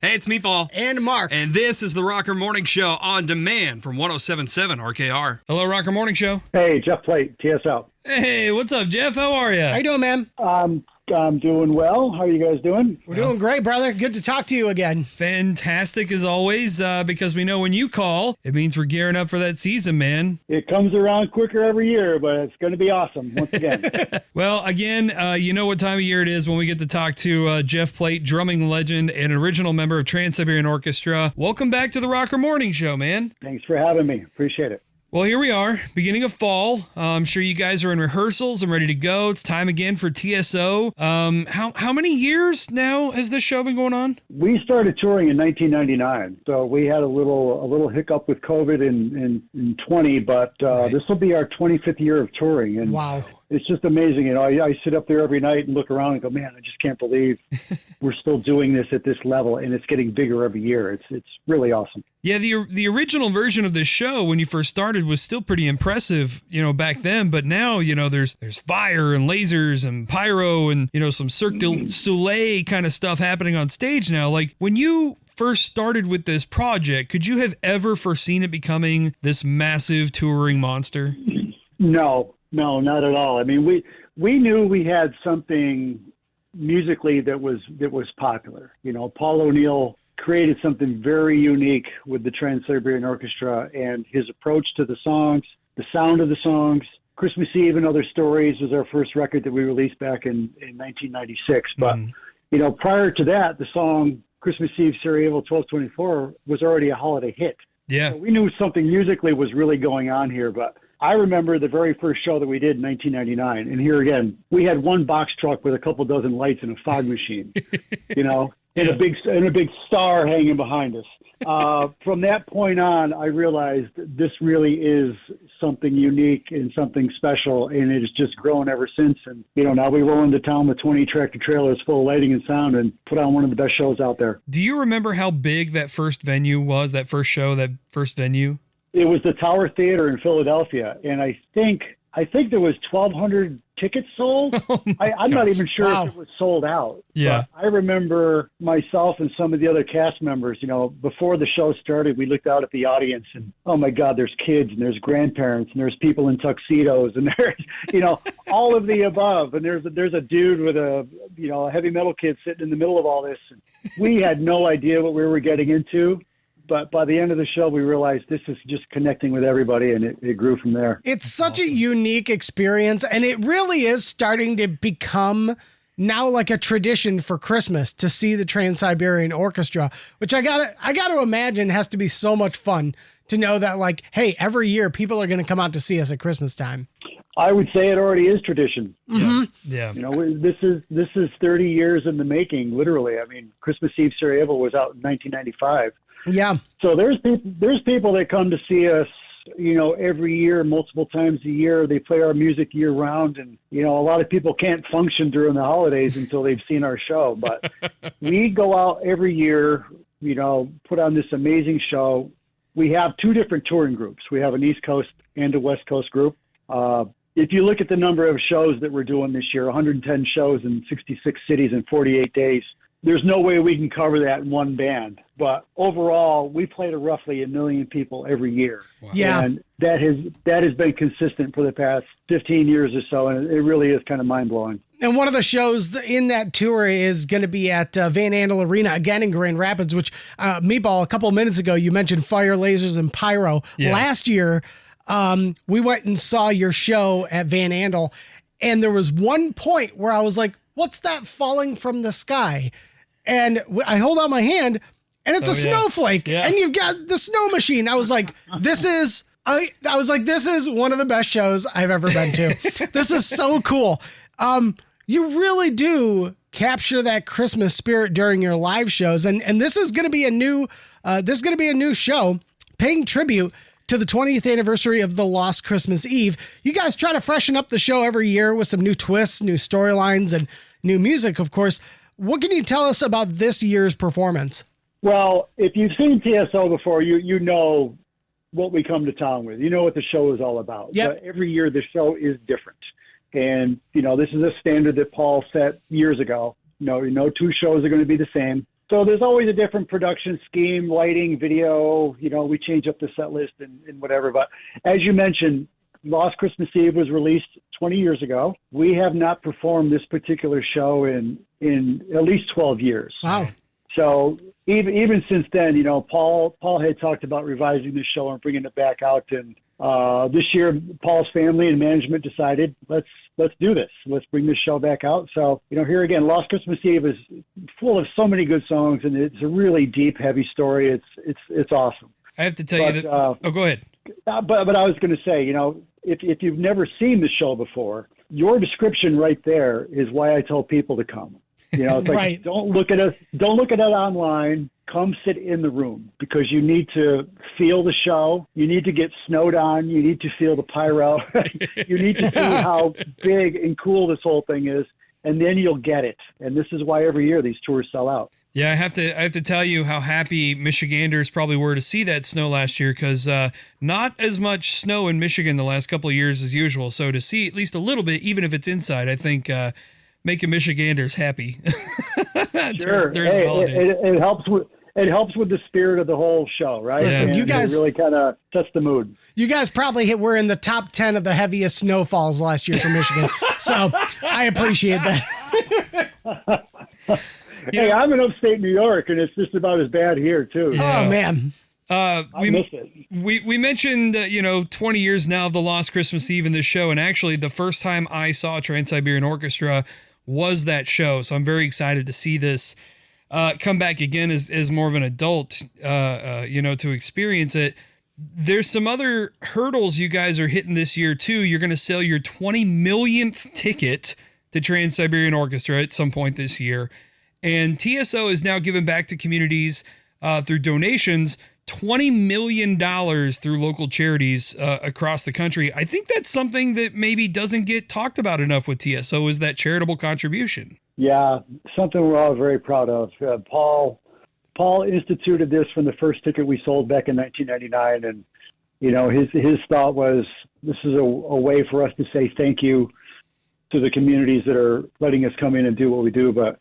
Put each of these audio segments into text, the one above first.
Hey, it's Meatball. And Mark. And this is the Rocker Morning Show on demand from 107.7 RKR. Hello, Rocker Morning Show. Hey, Jeff Plate, TSO. Hey, what's up, Jeff? How are you? How you doing, man? I'm doing well. How are you guys doing? We're doing great, brother. Good to talk to you again. Fantastic as always, because we know when you call, it means we're gearing up for that season, man. It comes around quicker every year, but it's going to be awesome once again. Well, again, you know what time of year it is when we get to talk to Jeff Plate, drumming legend and original member of Trans-Siberian Orchestra. Welcome back to the Rocker Morning Show, man. Thanks for having me. Appreciate it. Well, here we are, beginning of fall. I'm sure you guys are in rehearsals and ready to go. It's time again for TSO. How many years now has this show been going on? We started touring in 1999, so we had a little hiccup with COVID in 20, but Right. This will be our 25th year of touring, and Wow. it's just amazing. You know, I sit up there every night and look around and go, man, I just can't believe we're still doing this at this level, and it's getting bigger every year. It's really awesome. Yeah, the original version of this show when you first started was still pretty impressive, you know, back then. But now, you know, there's fire and lasers and pyro and, you know, some Cirque du Soleil kind of stuff happening on stage now. Like, when you first started with this project, could you have ever foreseen it becoming this massive touring monster? No, not at all. I mean, we knew we had something musically that was popular. You know, Paul O'Neill created something very unique with the Trans-Siberian Orchestra and his approach to the songs, the sound of the songs. Christmas Eve and Other Stories was our first record that we released back in 1996. But, you know, prior to that, the song Christmas Eve, Sarajevo 1224 was already a holiday hit. Yeah. So we knew something musically was really going on here, but I remember the very first show that we did in 1999, and here again, we had one box truck with a couple dozen lights and a fog machine, you know, and a big star hanging behind us. From that point on, I realized this really is something unique and something special, and it has just grown ever since. And, you know, now we roll into town with 20 tractor trailers full of lighting and sound and put on one of the best shows out there. Do you remember how big that first venue was, that first show, that first venue? It was the Tower Theater in Philadelphia, and I think there was 1,200 tickets sold. I'm not even sure if it was sold out. Yeah. But I remember myself and some of the other cast members, you know, before the show started, we looked out at the audience and, oh my God, there's kids and there's grandparents and there's people in tuxedos and there's, you know, all of the above. And there's a dude with a heavy metal kid sitting in the middle of all this. And we had no idea what we were getting into. But by the end of the show, we realized this is just connecting with everybody, and it grew from there. It's such a unique experience, and it really is starting to become now like a tradition for Christmas to see the Trans-Siberian Orchestra, which I gotta imagine has to be so much fun to know that, like, hey, every year people are going to come out to see us at Christmas time. I would say it already is tradition. Mm-hmm. Yeah. You know, this is 30 years in the making, literally. I mean, Christmas Eve Sarajevo was out in 1995. Yeah. So there's people that come to see us, you know, every year, multiple times a year. They play our music year round. And, you know, a lot of people can't function during the holidays until they've seen our show. But we go out every year, you know, put on this amazing show. We have two different touring groups. We have an East Coast and a West Coast group. If you look at the number of shows that we're doing this year, 110 shows in 66 cities in 48 days, there's no way we can cover that in one band. But overall, we play to roughly 1 million people every year. Wow. Yeah. And that has been consistent for the past 15 years or so, and it really is kind of mind-blowing. And one of the shows in that tour is going to be at Van Andel Arena, again in Grand Rapids, which, Meatball, a couple of minutes ago, you mentioned fire, lasers, and pyro. Yeah. Last year, we went and saw your show at Van Andel, and there was one point where I was like, what's that falling from the sky? And I hold out my hand, and it's a snowflake, and you've got the snow machine. I was like, this is one of the best shows I've ever been to. This is so cool. You really do capture that Christmas spirit during your live shows, and this is going to be a new show paying tribute to the 20th anniversary of The Lost Christmas Eve. You guys try to freshen up the show every year with some new twists, new storylines, and new music, of course. What can you tell us about this year's performance? Well, if you've seen TSO before, you know what we come to town with. You know what the show is all about. Yep. But every year the show is different. And, you know, this is a standard that Paul set years ago. No, two shows are going to be the same. So there's always a different production scheme, lighting, video, we change up the set list and whatever. But as you mentioned, Lost Christmas Eve was released 20 years ago. We have not performed this particular show in at least 12 years. Wow. So even since then, Paul had talked about revising the show and bringing it back out. And this year, Paul's family and management decided, let's do this. Let's bring this show back out. So, here again, Lost Christmas Eve is full of so many good songs, and it's a really deep, heavy story. It's awesome. I have to tell you that. Go ahead. But I was going to say, if you've never seen the show before, your description right there is why I tell people to come. It's like, Right. Don't look at us online. Come sit in the room, because you need to feel the show. You need to get snowed on. You need to feel the pyro. You need to see how big and cool this whole thing is, and then you'll get it. And this is why every year these tours sell out. Yeah, I have to tell you how happy Michiganders probably were to see that snow last year, because not as much snow in Michigan the last couple of years as usual. So to see at least a little bit, even if it's inside, I think making Michiganders happy. Sure. during the holidays. It helps with the spirit of the whole show, right? Listen, And you guys- it really kind of sets the mood. You guys probably were in the top 10 of the heaviest snowfalls last year for Michigan. So I appreciate that. Hey, I'm in upstate New York, and it's just about as bad here too. Yeah. Oh, man. I miss it. We mentioned 20 years now of the Lost Christmas Eve in this show, and actually the first time I saw Trans-Siberian Orchestra was that show. So I'm very excited to see this come back again as more of an adult, to experience it. There's some other hurdles you guys are hitting this year too. You're going to sell your 20 millionth ticket to Trans-Siberian Orchestra at some point this year. And TSO is now giving back to communities through donations, $20 million through local charities across the country. I think that's something that maybe doesn't get talked about enough with TSO, is that charitable contribution. Yeah, something we're all very proud of. Paul instituted this from the first ticket we sold back in 1999, and his thought was, this is a way for us to say thank you to the communities that are letting us come in and do what we do. But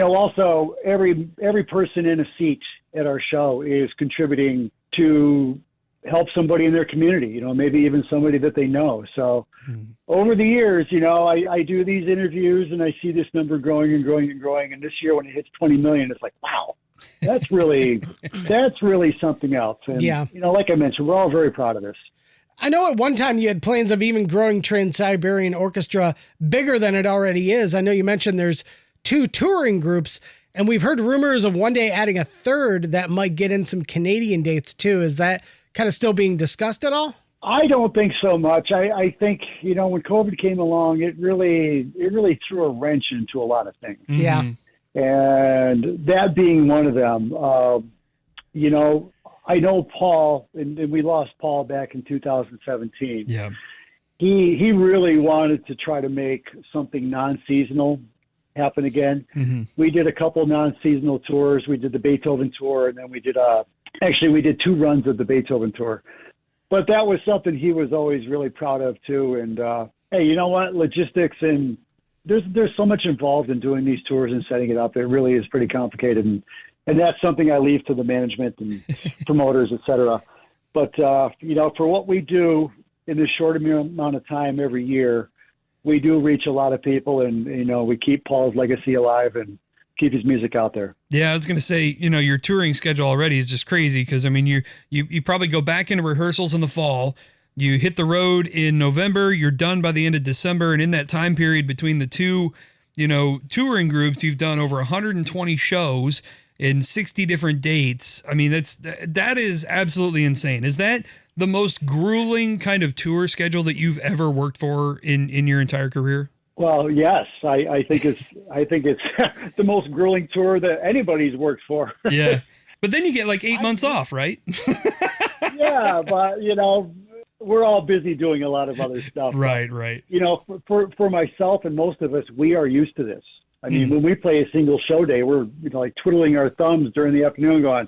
also every person in a seat at our show is contributing to help somebody in their community, maybe even somebody that they know. So over the years, I do these interviews and I see this number growing and growing and growing. And this year when it hits 20 million, it's like, wow, that's really something else. And, Yeah. Like I mentioned, we're all very proud of this. I know at one time you had plans of even growing Trans-Siberian Orchestra bigger than it already is. I know you mentioned there's 2 touring groups, and we've heard rumors of one day adding a third that might get in some Canadian dates too. Is that kind of still being discussed at all? I don't think so much. I think, when COVID came along, it really threw a wrench into a lot of things. Yeah. And that being one of them. I know Paul, and we lost Paul back in 2017. Yeah. He really wanted to try to make something non-seasonal happen again. Mm-hmm. We did a couple non-seasonal tours. We did the Beethoven tour, and then we did 2 runs of the Beethoven tour. But that was something he was always really proud of too. And hey, you know what? Logistics, and there's so much involved in doing these tours and setting it up. It really is pretty complicated, and that's something I leave to the management and promoters, et cetera. But for what we do in this short amount of time every year, we do reach a lot of people, and we keep Paul's legacy alive and keep his music out there. Yeah, I was going to say, your touring schedule already is just crazy, because you probably go back into rehearsals in the fall, you hit the road in November, you're done by the end of December, and in that time period between the two, touring groups, you've done over 120 shows in 60 different dates. I mean, that is absolutely insane. Is that the most grueling kind of tour schedule that you've ever worked for in your entire career? Well, yes, I think it's the most grueling tour that anybody's worked for. Yeah, but then you get like 8 months off, right? Yeah, but we're all busy doing a lot of other stuff. Right. For myself and most of us, we are used to this. I mean, when we play a single show day, we're like twiddling our thumbs during the afternoon, going,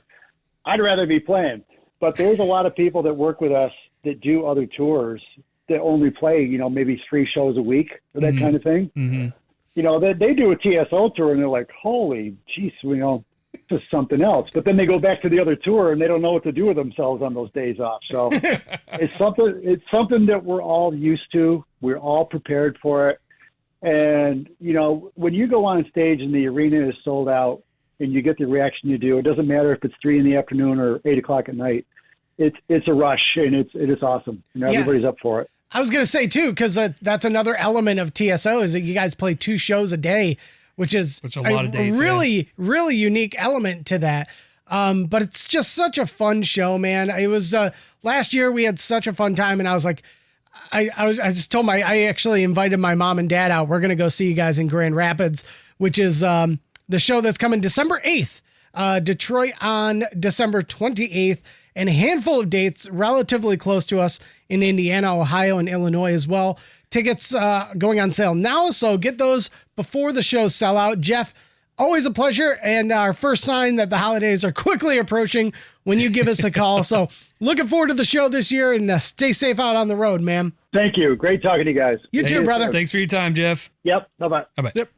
"I'd rather be playing." But there's a lot of people that work with us that do other tours that only play, maybe 3 shows a week or that kind of thing. Mm-hmm. They do a TSO tour and they're like, holy jeez, to something else. But then they go back to the other tour and they don't know what to do with themselves on those days off. So it's something that we're all used to. We're all prepared for it. And, you know, when you go on stage and the arena is sold out and you get the reaction you do, it doesn't matter if it's 3 p.m. or 8 o'clock at night. It's a rush, and it is awesome. You know, everybody's up for it. I was going to say too, because that's another element of TSO is that you guys play 2 shows a day, which a lot of dates, really unique element to that. But it's just such a fun show, man. It was last year we had such a fun time, and I was like, I actually invited my mom and dad out. We're going to go see you guys in Grand Rapids, which is the show that's coming December 8th, Detroit on December 28th, and a handful of dates relatively close to us in Indiana, Ohio, and Illinois as well. Tickets going on sale now, so get those before the shows sell out. Jeff, always a pleasure, and our first sign that the holidays are quickly approaching when you give us a call. So looking forward to the show this year, and stay safe out on the road, man. Thank you. Great talking to you guys. You too, brother. Thanks for your time, Jeff. Yep. Bye-bye. Bye-bye. Yep.